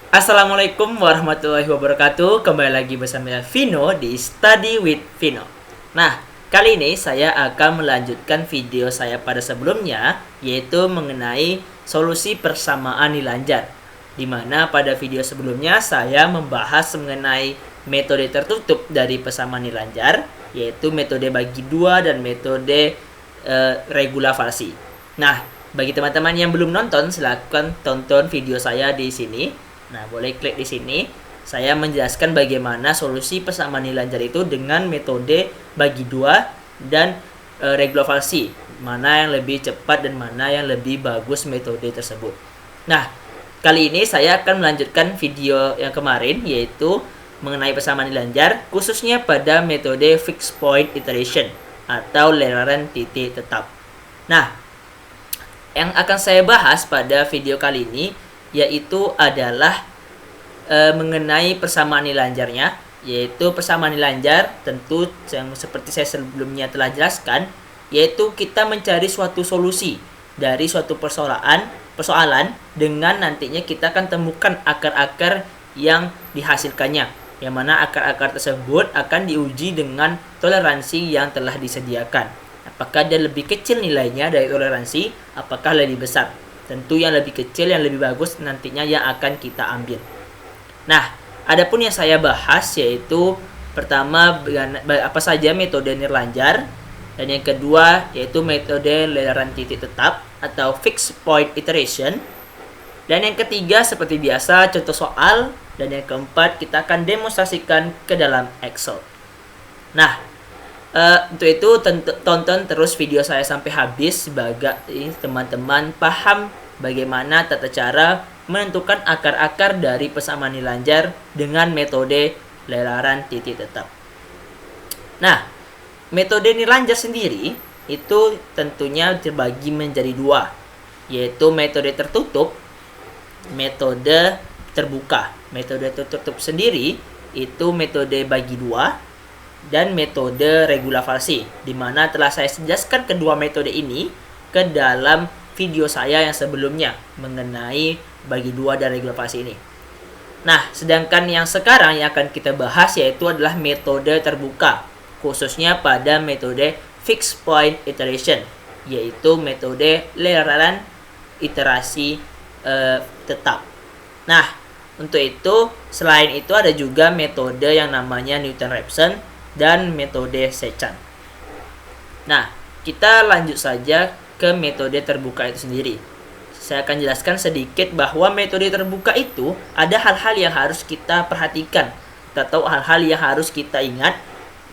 Assalamualaikum warahmatullahi wabarakatuh. Kembali lagi bersama Vino di Study with Vino. Nah, kali ini saya akan melanjutkan video saya pada sebelumnya, yaitu mengenai solusi persamaan nilai, di mana pada video sebelumnya saya membahas mengenai metode tertutup dari persamaan nilai, yaitu metode bagi dua dan metode regulasi. Nah, bagi teman-teman yang belum nonton, silahkan tonton video saya di sini. Nah, boleh klik di sini. Saya menjelaskan bagaimana solusi persamaan nilai itu dengan metode bagi dua dan regulasi. Mana yang lebih cepat dan mana yang lebih bagus metode tersebut. Nah, kali ini saya akan melanjutkan video yang kemarin, yaitu mengenai persamaan nilai, khususnya pada metode fixed point iteration atau lelaran titik tetap. Nah, yang akan saya bahas pada video kali ini yaitu adalah mengenai persamaan nilai, yaitu persamaan nilai tentu yang seperti saya sebelumnya telah jelaskan, yaitu kita mencari suatu solusi dari suatu persoalan dengan nantinya kita akan temukan akar-akar yang dihasilkannya, yang mana akar-akar tersebut akan diuji dengan toleransi yang telah disediakan. Apakah dia lebih kecil nilainya dari toleransi, apakah lebih besar. Tentu yang lebih kecil, yang lebih bagus nantinya yang akan kita ambil. Nah, adapun yang saya bahas yaitu pertama apa saja metode nilai, dan yang kedua yaitu metode lelaran titik tetap atau fixed point iteration, dan yang ketiga seperti biasa contoh soal, dan yang keempat kita akan demonstrasikan ke dalam Excel. Nah, untuk itu tonton terus video saya sampai habis sebagai teman-teman paham bagaimana tata cara menentukan akar-akar dari persamaan nilai dengan metode lelaran titik tetap. Nah, metode nilai sendiri itu tentunya terbagi menjadi dua, yaitu metode tertutup, metode terbuka. Metode tertutup sendiri itu metode bagi dua dan metode regulasi, di mana telah saya jelaskan kedua metode ini ke dalam video saya yang sebelumnya mengenai bagi dua dan regulasi ini. Nah, sedangkan yang sekarang yang akan kita bahas yaitu adalah metode terbuka, khususnya pada metode fixed point iteration, yaitu metode lelaran iterasi tetap. Nah, untuk itu selain itu ada juga metode yang namanya Newton-Raphson dan metode Secant. Nah, kita lanjut saja ke metode terbuka itu sendiri. Saya akan jelaskan sedikit bahwa metode terbuka itu ada hal-hal yang harus kita perhatikan atau hal-hal yang harus kita ingat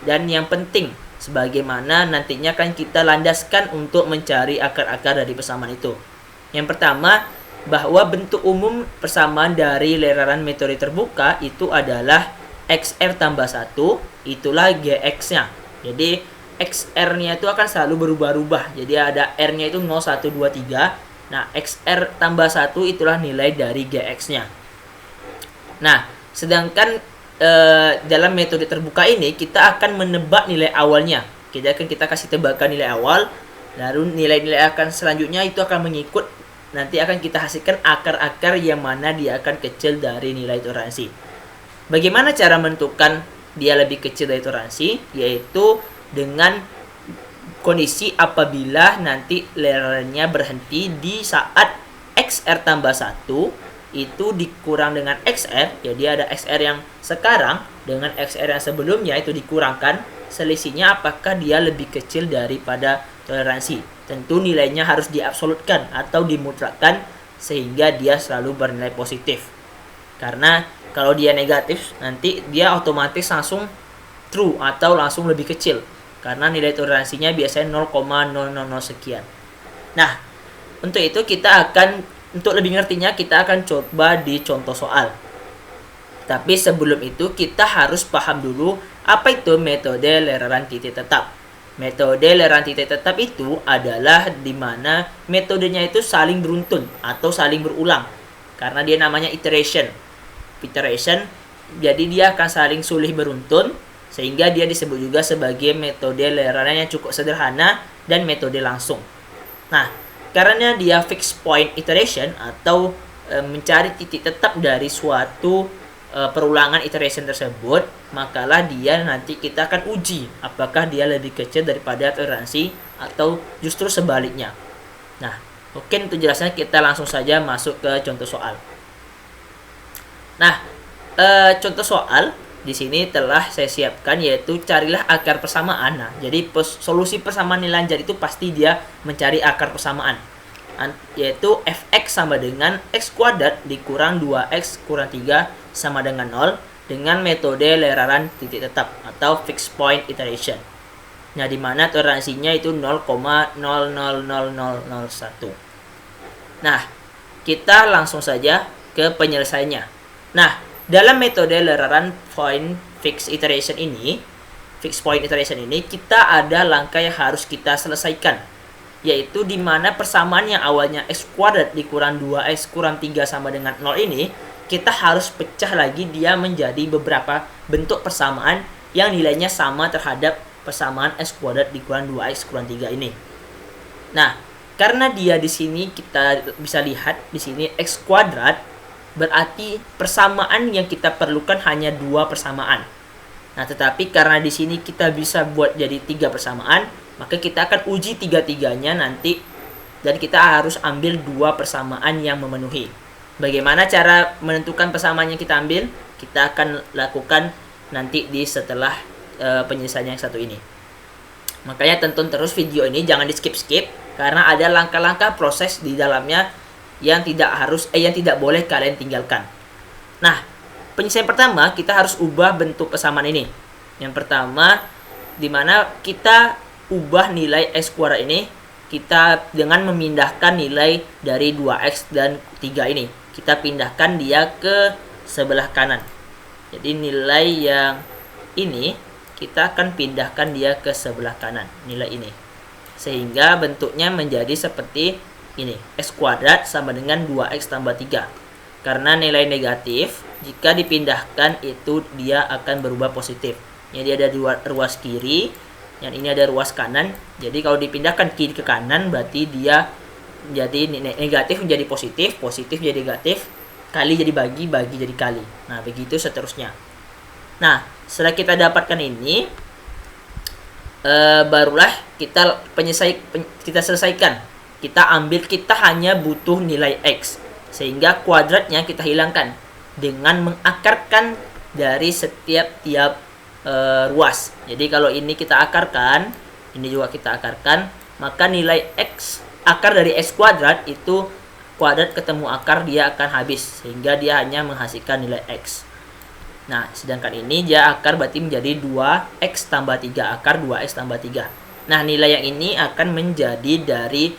dan yang penting sebagaimana nantinya akan kita landaskan untuk mencari akar-akar dari persamaan itu. Yang pertama, bahwa bentuk umum persamaan dari lelaran metode terbuka itu adalah XR tambah 1, itulah GX-nya. Jadi XR-nya itu akan selalu berubah-ubah. Jadi ada R-nya itu 0, 1, 2, 3. Nah, XR tambah 1 itulah nilai dari GX-nya. Nah, sedangkan dalam metode terbuka ini kita akan menebak nilai awalnya. Kita kasih tebakan nilai awal, lalu nilai-nilai akan selanjutnya itu akan mengikut, nanti akan kita hasilkan akar-akar yang mana dia akan kecil dari nilai toleransi. Bagaimana cara menentukan dia lebih kecil dari toleransi? Yaitu dengan kondisi apabila nanti lelarannya berhenti di saat XR tambah 1 itu dikurang dengan XR. Jadi ada XR yang sekarang dengan XR yang sebelumnya itu dikurangkan. Selisihnya apakah dia lebih kecil daripada toleransi. Tentu nilainya harus diabsolutkan atau dimutrakkan sehingga dia selalu bernilai positif. Karena kalau dia negatif, nanti dia otomatis langsung true atau langsung lebih kecil. Karena nilai toleransinya biasanya 0,000 sekian. Nah, untuk itu untuk lebih ngertinya kita akan coba di contoh soal. Tapi sebelum itu kita harus paham dulu apa itu metode lelaran titik tetap. Metode lelaran titik tetap itu adalah di mana metodenya itu saling beruntun atau saling berulang. Karena dia namanya iteration, jadi dia akan saling sulih beruntun, sehingga dia disebut juga sebagai metode lelaran yang cukup sederhana dan metode langsung. Nah, karena dia fixed point iteration atau mencari titik tetap dari suatu perulangan iteration tersebut, makalah dia nanti kita akan uji apakah dia lebih kecil daripada toleransi atau justru sebaliknya. Nah, mungkin untuk jelasnya kita langsung saja masuk ke contoh soal. Nah, contoh soal di sini telah saya siapkan, yaitu carilah akar persamaan. Nah, jadi solusi persamaan nilai lanjut itu pasti dia mencari akar persamaan, yaitu fx sama dengan x kuadrat dikurang 2x kurang 3 sama dengan 0 dengan metode leraran titik tetap atau fixed point iteration. Nah, di mana toleransinya itu 0,000001. Nah, kita langsung saja ke penyelesaiannya. Nah, dalam metode leraran fixed point iteration ini kita ada langkah yang harus kita selesaikan, yaitu di mana persamaan yang awalnya x kuadrat dikurang 2x kurang 3 sama dengan 0 ini kita harus pecah lagi dia menjadi beberapa bentuk persamaan yang nilainya sama terhadap persamaan x kuadrat dikurang 2x kurang 3 ini. Nah, karena dia di sini kita bisa lihat di sini x kuadrat, berarti persamaan yang kita perlukan hanya 2 persamaan. Nah, tetapi karena di sini kita bisa buat jadi 3 persamaan, maka kita akan uji 3-3-nya nanti dan kita harus ambil 2 persamaan yang memenuhi. Bagaimana cara menentukan persamaan yang kita ambil? Kita akan lakukan nanti di setelah penyelesaian yang satu ini. Makanya tonton terus video ini, jangan di skip-skip karena ada langkah-langkah proses di dalamnya yang tidak boleh kalian tinggalkan. Nah, penyelesaian pertama kita harus ubah bentuk persamaan ini. Yang pertama, dimana kita ubah nilai x kuadrat ini kita dengan memindahkan nilai dari 2x dan 3 ini. Kita pindahkan dia ke sebelah kanan. Jadi nilai yang ini kita akan pindahkan dia ke sebelah kanan, nilai ini. Sehingga bentuknya menjadi seperti ini. X kuadrat sama dengan 2x tambah 3. Karena nilai negatif, jika dipindahkan itu dia akan berubah positif. Jadi ada ruas kiri, yang ini ada ruas kanan. Jadi kalau dipindahkan kiri ke kanan berarti dia jadi negatif menjadi positif, positif jadi negatif, kali jadi bagi jadi kali. Nah, begitu seterusnya. Nah, setelah kita dapatkan ini, barulah kita selesaikan. Kita hanya butuh nilai x, sehingga kuadratnya kita hilangkan dengan mengakarkan dari setiap tiap ruas. Jadi kalau ini kita akarkan, ini juga kita akarkan, maka nilai x akar dari x kuadrat itu kuadrat ketemu akar dia akan habis, sehingga dia hanya menghasilkan nilai x. Nah, sedangkan ini dia akar berarti menjadi 2x tambah 3, akar 2x tambah 3. Nah, nilai yang ini akan menjadi dari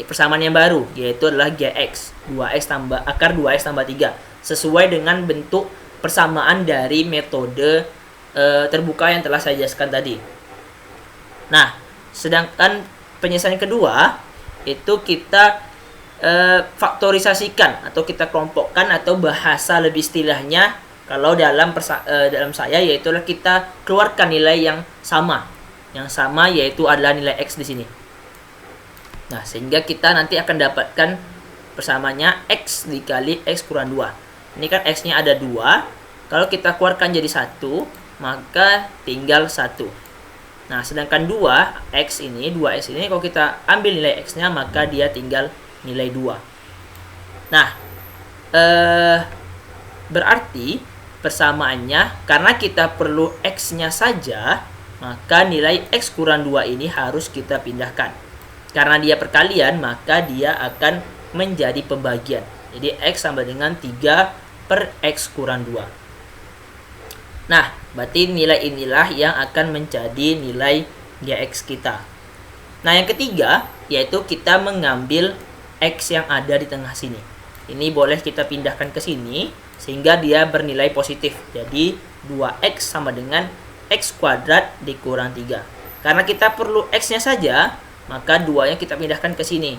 persamaan yang baru, yaitu adalah gx, 2x tambah akar 2x tambah 3, sesuai dengan bentuk persamaan dari metode terbuka yang telah saya jelaskan tadi. Nah, sedangkan penyelesaian kedua itu kita faktorisasikan atau kita kelompokkan, atau bahasa lebih istilahnya kalau dalam saya yaitu kita keluarkan nilai yang sama. Yang sama yaitu adalah nilai x di sini. Nah, sehingga kita nanti akan dapatkan persamaannya x dikali x kurang 2. Ini kan x-nya ada 2. Kalau kita keluarkan jadi 1, maka tinggal 1. Nah, sedangkan 2x ini kalau kita ambil nilai x-nya, maka dia tinggal nilai 2. Nah, berarti persamaannya, karena kita perlu x-nya saja, maka nilai x kurang 2 ini harus kita pindahkan. Karena dia perkalian, maka dia akan menjadi pembagian. Jadi x sama dengan 3 per x kurang 2. Nah, berarti nilai inilah yang akan menjadi nilai gx kita. Nah, yang ketiga, yaitu kita mengambil x yang ada di tengah sini. Ini boleh kita pindahkan ke sini, sehingga dia bernilai positif. Jadi, 2x sama dengan x kuadrat dikurang 3. Karena kita perlu x-nya saja, maka 2-nya kita pindahkan ke sini.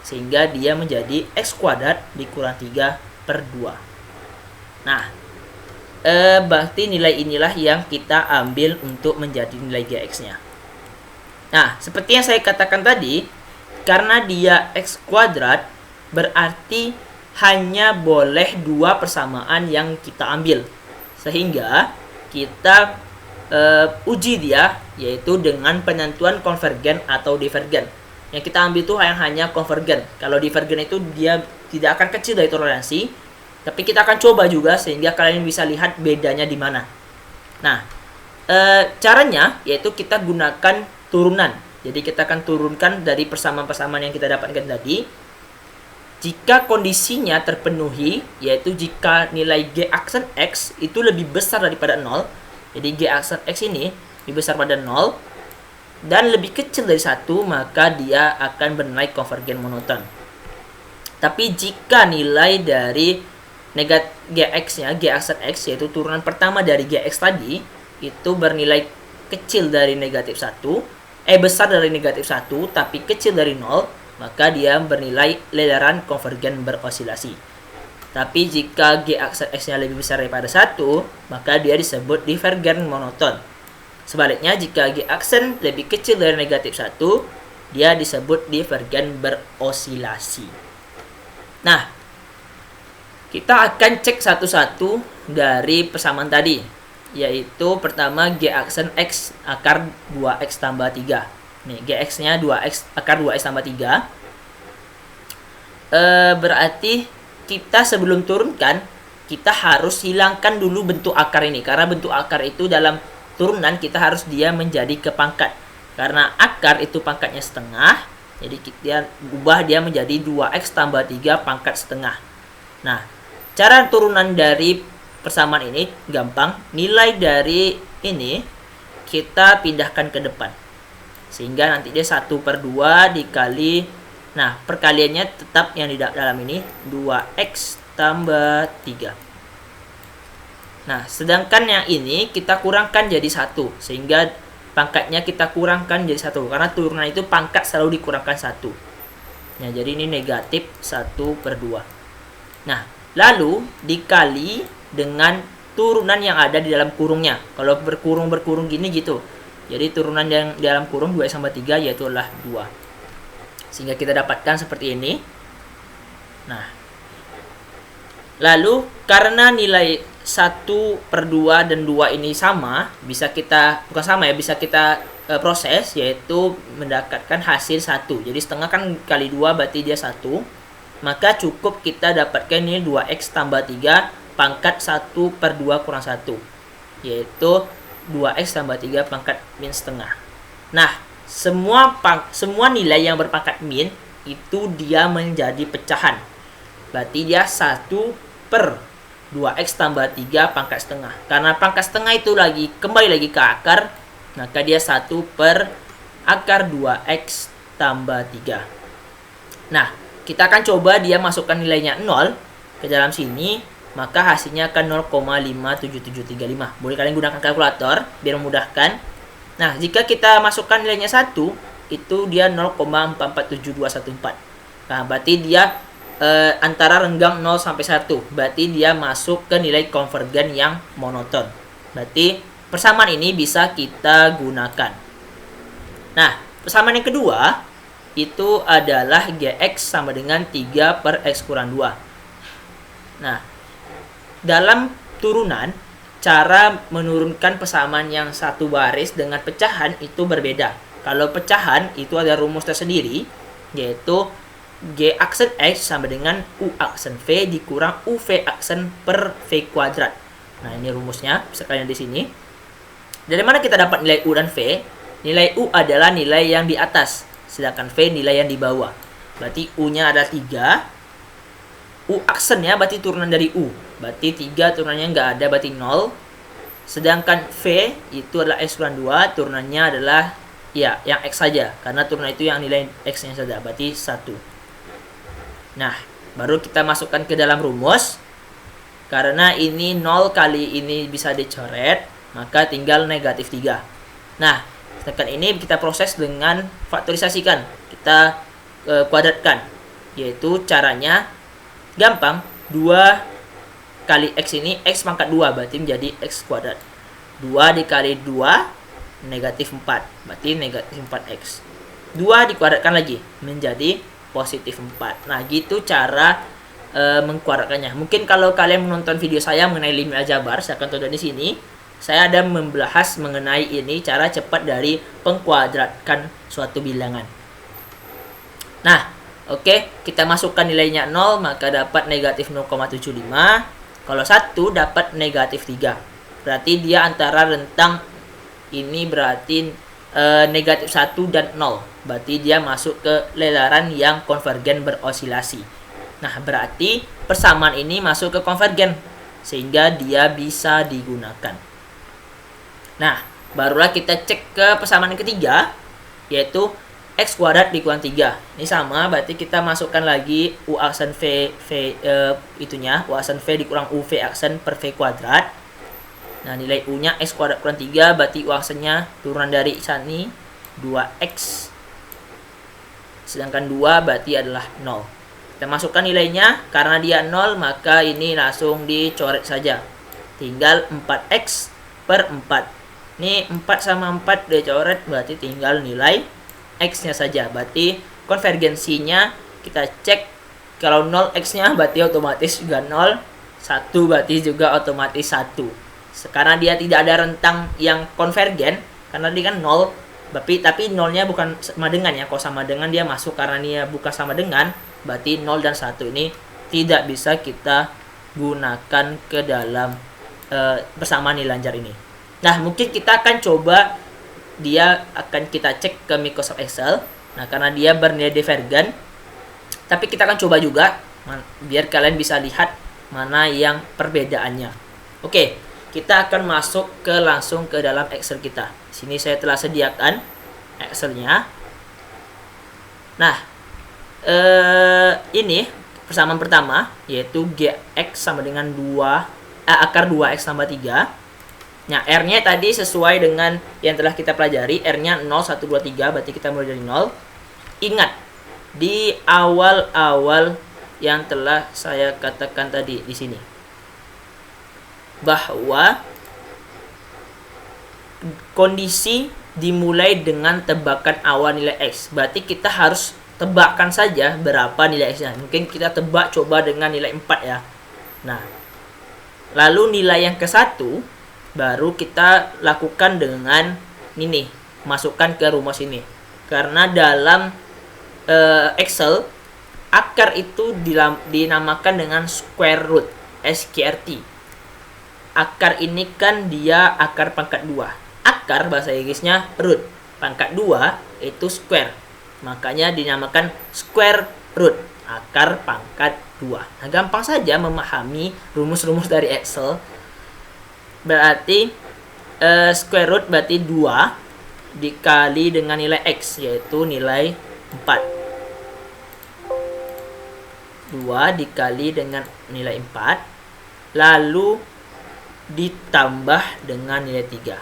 Sehingga dia menjadi x kuadrat dikurang 3 per 2. Nah, berarti nilai inilah yang kita ambil untuk menjadi nilai gx-nya. Nah, seperti yang saya katakan tadi, karena dia x kuadrat, berarti hanya boleh dua persamaan yang kita ambil. Sehingga kita uji dia, yaitu dengan penentuan konvergen atau divergen. Yang kita ambil itu hanya konvergen. Kalau divergen itu dia tidak akan kecil dari toleransi, tapi kita akan coba juga sehingga kalian bisa lihat bedanya di mana. Nah, caranya yaitu kita gunakan turunan. Jadi kita akan turunkan dari persamaan-persamaan yang kita dapatkan tadi. Jika kondisinya terpenuhi, yaitu jika nilai G aksen X itu lebih besar daripada 0, jadi G aksen X ini lebih besar pada 0 dan lebih kecil dari 1, maka dia akan bernilai konvergen monoton. Tapi jika nilai dari Gx-nya, G aksen X, yaitu turunan pertama dari Gx tadi, itu bernilai kecil dari negatif 1, besar dari negatif 1, tapi kecil dari 0, maka dia bernilai lederan konvergen berosilasi. Tapi jika G aksen X-nya lebih besar daripada 1, maka dia disebut divergen monoton. Sebaliknya, jika G aksen lebih kecil dari negatif 1, dia disebut divergen berosilasi. Nah, kita akan cek satu-satu dari persamaan tadi, yaitu pertama G aksen X akar 2X tambah 3. Nih, Gx-nya 2x akar 2x tambah 3. Berarti kita sebelum turunkan, kita harus hilangkan dulu bentuk akar ini. Karena bentuk akar itu dalam turunan kita harus dia menjadi ke pangkat. Karena akar itu pangkatnya setengah, jadi kita ubah dia menjadi 2x tambah 3 pangkat setengah. Nah, cara turunan dari persamaan ini gampang. Nilai dari ini kita pindahkan ke depan. Sehingga nanti dia 1/2 dikali, nah perkaliannya tetap yang di dalam ini 2x tambah 3. Nah, sedangkan yang ini kita kurangkan jadi 1, sehingga pangkatnya kita kurangkan jadi 1, karena turunan itu pangkat selalu dikurangkan 1. Nah, jadi ini negatif 1/2. Nah, lalu dikali dengan turunan yang ada di dalam kurungnya. Kalau berkurung gini gitu. Jadi turunan yang di dalam kurung 2x tambah 3 yaitu adalah 2. Sehingga kita dapatkan seperti ini. Nah, lalu karena nilai 1/2 dan 2 ini sama, bisa kita, bukan sama ya, bisa kita proses, yaitu mendapatkan hasil 1. Jadi setengah kan kali 2 berarti dia 1. Maka cukup kita dapatkan ini 2x tambah 3 pangkat 1/2 kurang 1. Yaitu 2x tambah 3 pangkat min setengah. Nah, semua nilai yang berpangkat min itu dia menjadi pecahan. Berarti dia 1/2x tambah 3 pangkat setengah. Karena pangkat setengah itu kembali lagi ke akar, maka dia 1/akar 2x tambah 3. Nah, kita akan coba dia masukkan nilainya 0 ke dalam sini. Maka hasilnya akan 0,57735. Boleh kalian gunakan kalkulator biar memudahkan. Nah, jika kita masukkan nilainya 1, itu dia 0,447214. Nah, berarti dia antara renggang 0 sampai 1. Berarti dia masuk ke nilai konvergen yang monoton. Berarti persamaan ini bisa kita gunakan. Nah, persamaan yang kedua itu adalah Gx sama dengan 3/x kurang 2. Nah, dalam turunan, cara menurunkan persamaan yang satu baris dengan pecahan itu berbeda. Kalau pecahan itu ada rumus tersendiri, yaitu G aksen X sama dengan U aksen V dikurang UV aksen per V kuadrat. Nah, ini rumusnya, sekalian di sini. Dari mana kita dapat nilai U dan V? Nilai U adalah nilai yang di atas, sedangkan V nilai yang di bawah. Berarti U-nya ada 3. U aksennya berarti turunan dari U. Berarti 3 turunannya nggak ada, berarti 0. Sedangkan V itu adalah X kurang 2, turunannya adalah ya yang X saja. Karena turunan itu yang nilai X-nya saja, berarti 1. Nah, baru kita masukkan ke dalam rumus. Karena ini 0 kali ini bisa dicoret, maka tinggal negatif 3. Nah, sedangkan ini kita proses dengan faktorisasikan. Kita kuadratkan. Yaitu caranya gampang, 2 kali X ini X pangkat 2, berarti menjadi X kuadrat. 2 dikali 2, negatif 4, berarti negatif 4X. 2 dikuadratkan lagi, menjadi positif 4. Nah, gitu cara mengkuadratkannya. Mungkin kalau kalian menonton video saya mengenai limit aljabar, saya akan tonton di sini. Saya ada membahas mengenai ini cara cepat dari pengkuadratkan suatu bilangan. Nah, oke, kita masukkan nilainya 0, maka dapat negatif 0,75. Kalau 1 dapat negatif 3. Berarti dia antara rentang ini berarti negatif 1 dan 0. Berarti dia masuk ke lelaran yang konvergen berosilasi. Nah, berarti persamaan ini masuk ke konvergen, sehingga dia bisa digunakan. Nah, barulah kita cek ke persamaan yang ketiga, yaitu X kuadrat dikurang 3. Ini sama, berarti kita masukkan lagi U aksen V U aksen V dikurang UV aksen per V kuadrat. Nah, nilai U-nya X kuadrat kurang 3, berarti U aksennya turunan dari sini 2X. Sedangkan 2 berarti adalah 0. Kita masukkan nilainya, karena dia 0, maka ini langsung dicoret saja. Tinggal 4X per 4. Ini 4 sama 4 dicoret, berarti tinggal nilai X-nya saja. Berarti konvergensinya kita cek, kalau 0 X-nya berarti otomatis juga 0, 1 berarti juga otomatis 1. Sekarang dia tidak ada rentang yang konvergen, karena dia kan 0, tapi 0-nya bukan sama dengan ya. Kalau sama dengan dia masuk, karena dia bukan sama dengan, berarti 0 dan 1 ini tidak bisa kita gunakan ke dalam persamaan nilai lanjar ini. Nah, mungkin kita akan coba, dia akan kita cek ke Microsoft Excel. Nah, karena dia bernilai divergen, tapi kita akan coba juga biar kalian bisa lihat mana yang perbedaannya. Oke, kita akan masuk langsung ke dalam Excel kita. Sini saya telah sediakan Excelnya. Nah, ini persamaan pertama, yaitu Gx sama dengan akar 2x tambah 3. Nah, R-nya tadi sesuai dengan yang telah kita pelajari. R-nya 0, 1, 2, 3. Berarti kita mulai dari 0. Ingat, di awal-awal yang telah saya katakan tadi di sini, bahwa kondisi dimulai dengan tebakan awal nilai X. Berarti kita harus tebakkan saja berapa nilai X-nya. Mungkin kita tebak coba dengan nilai 4 ya. Nah, lalu nilai yang ke-1 baru kita lakukan dengan ini, masukkan ke rumus ini. Karena dalam Excel, akar itu dinamakan dengan square root, SQRT. Akar ini kan dia akar pangkat 2. Akar bahasa Inggrisnya root, pangkat 2 itu square. Makanya dinamakan square root, akar pangkat 2. Nah, gampang saja memahami rumus-rumus dari Excel. Berarti square root berarti 2 dikali dengan nilai X, yaitu nilai 4. 2 dikali dengan nilai 4, lalu ditambah dengan nilai 3.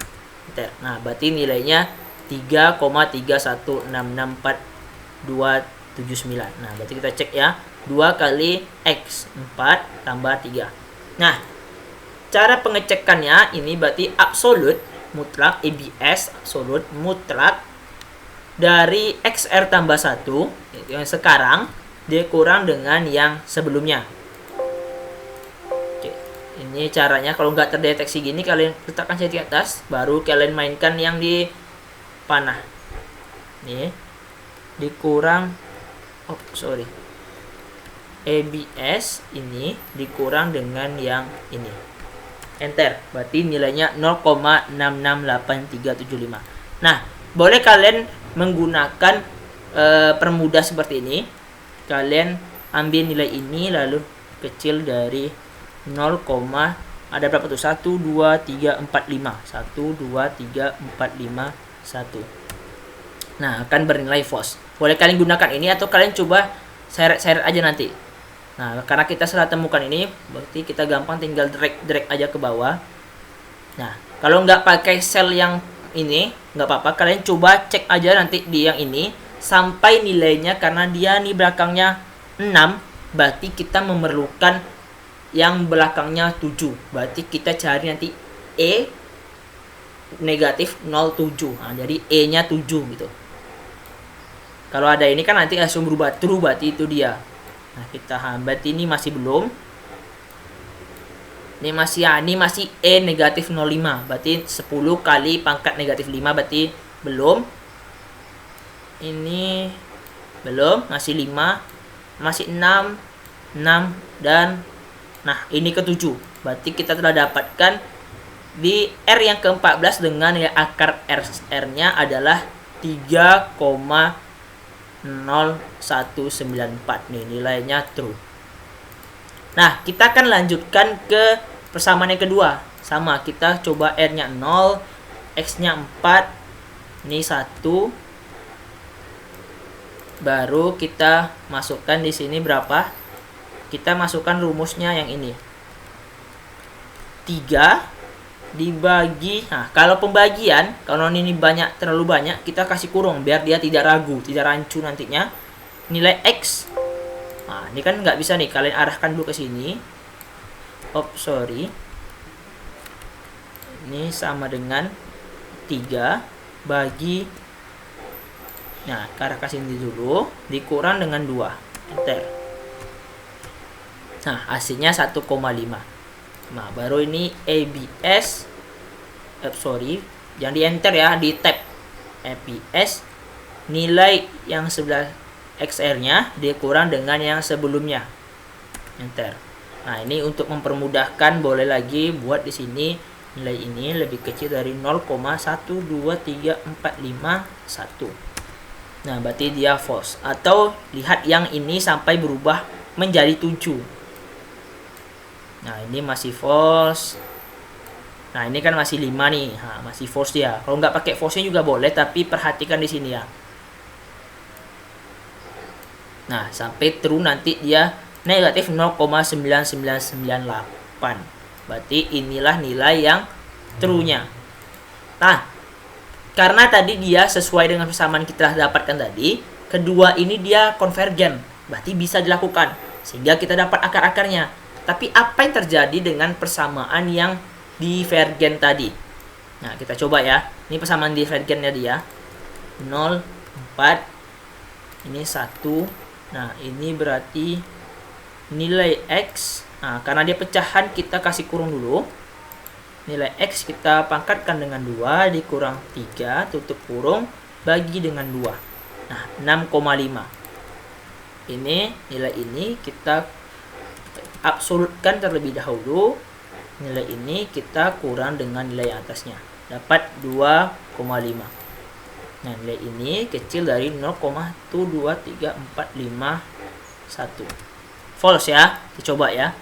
Nah, berarti nilainya 3,31664,279. Nah, berarti kita cek ya. 2 kali X, 4 tambah 3. Nah, cara pengecekannya ini berarti absolut mutlak, ABS absolut mutlak dari XR tambah 1 yang sekarang dikurang dengan yang sebelumnya. Oke, ini caranya. Kalau nggak terdeteksi gini, kalian letakkan di atas, baru kalian mainkan yang di panah. Nih, dikurang ABS ini dikurang dengan yang ini. Enter, berarti nilainya 0,668375. Nah, boleh kalian menggunakan permudah seperti ini. Kalian ambil nilai ini, lalu kecil dari 0, ada berapa tuh? 1, 2, 3, 4, 5. 1, 2, 3, 4, 5, 1. Nah, akan bernilai false. Boleh kalian gunakan ini, atau kalian coba seret-seret aja nanti. Nah, karena kita sudah temukan ini, berarti kita gampang tinggal drag aja ke bawah. Nah, kalau nggak pakai sel yang ini, nggak apa-apa. Kalian coba cek aja nanti di yang ini, sampai nilainya, karena dia nih belakangnya 6, berarti kita memerlukan yang belakangnya 7. Berarti kita cari nanti E negatif 0,7. Nah, jadi E-nya 7 gitu. Kalau ada ini kan nanti langsung berubah true, berarti itu dia. Nah, kita berarti ini masih belum. Ini masih E negatif 0,5. Berarti 10 kali pangkat negatif 5 berarti belum. Ini belum, masih 5, masih 6, 6 dan nah, ini ke-7. Berarti kita telah dapatkan di R yang ke-14 dengan nilai akar R-nya adalah 3,0194. Nih, nilainya true. Nah, kita akan lanjutkan ke persamaan yang kedua. Sama, kita coba R-nya 0, X-nya 4, ini 1. Baru kita masukkan di sini berapa? Kita masukkan rumusnya yang ini. 3 dibagi, nah kalau pembagian, kalau ini banyak, terlalu banyak, kita kasih kurung biar dia tidak ragu, tidak rancu nantinya. Nilai X, nah ini kan nggak bisa nih, kalian arahkan dulu ke sini. Sorry, ini sama dengan 3 bagi, nah arah ke sini dulu, dikurang dengan 2, enter. Nah, hasilnya 1,5. Nah, baru ini ABS, jangan di enter ya, di tab ABS, nilai yang sebelah XR-nya dikurang dengan yang sebelumnya, enter. Nah, ini untuk mempermudahkan boleh lagi buat di sini nilai ini lebih kecil dari 0,123451. Nah, berarti dia false. Atau lihat yang ini sampai berubah menjadi 7. Nah, ini masih false. Nah, ini kan masih 5 nih. Nah, masih false dia. Kalau nggak pakai false-nya juga boleh, tapi perhatikan di sini ya. Nah, sampai true nanti dia negatif 0,9998. Berarti inilah nilai yang true-nya. Nah, karena tadi dia sesuai dengan persamaan kita dapatkan tadi, kedua ini dia konvergen. Berarti bisa dilakukan. Sehingga kita dapat akar-akarnya. Tapi apa yang terjadi dengan persamaan yang divergen tadi? Nah, kita coba ya. Ini persamaan divergennya dia. 0, 4. Ini 1. Nah, ini berarti nilai X. Nah, karena dia pecahan, kita kasih kurung dulu. Nilai X kita pangkatkan dengan 2, dikurang 3, tutup kurung, bagi dengan 2. Nah, 6,5. Ini, nilai ini kita absolutkan terlebih dahulu. Nilai ini kita kurang dengan nilai atasnya, dapat 2,5. Nah, nilai ini kecil dari 0,123451. False ya, dicoba ya.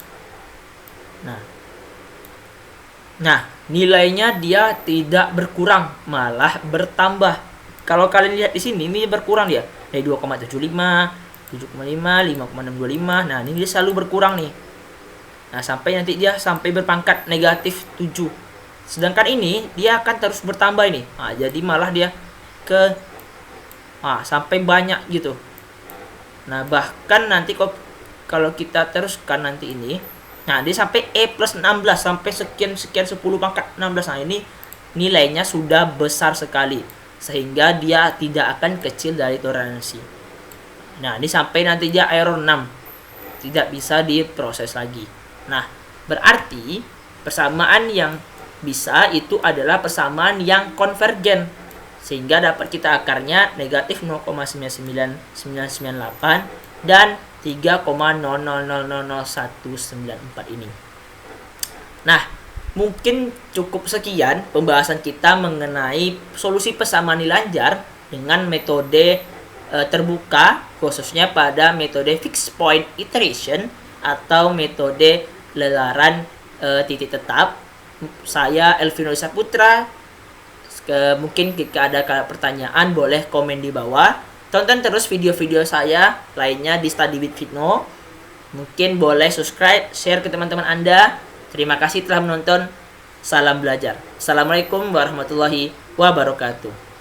Nah, nilainya dia tidak berkurang, malah bertambah. Kalau kalian lihat di sini, ini berkurang dia dari 2,75, 7,5, 5,625. Nah, ini dia selalu berkurang nih. Nah, sampai nanti dia sampai berpangkat negatif 7. Sedangkan ini dia akan terus bertambah ini. Nah, jadi malah dia ke sampai banyak gitu. Nah, bahkan nanti kalau kita teruskan nanti ini, nah dia sampai E plus 16, sampai sekian 10 pangkat 16. Nah, ini nilainya sudah besar sekali, sehingga dia tidak akan kecil dari toleransi. Nah, ini sampai nanti dia error 6, tidak bisa diproses lagi. Nah, berarti persamaan yang bisa itu adalah persamaan yang konvergen, sehingga dapat kita akarnya negatif 0,999998 dan 3,00000194 ini. Nah, mungkin cukup sekian pembahasan kita mengenai solusi persamaan nilai lanjar dengan metode terbuka, khususnya pada metode fixed point iteration atau metode lelaran titik tetap. Saya Elvino Saputra. Mungkin jika ada pertanyaan boleh komen di bawah. Tonton terus video-video saya lainnya di Study with Fino. Mungkin boleh subscribe, share ke teman-teman Anda. Terima kasih telah menonton. Salam belajar. Assalamualaikum warahmatullahi wabarakatuh.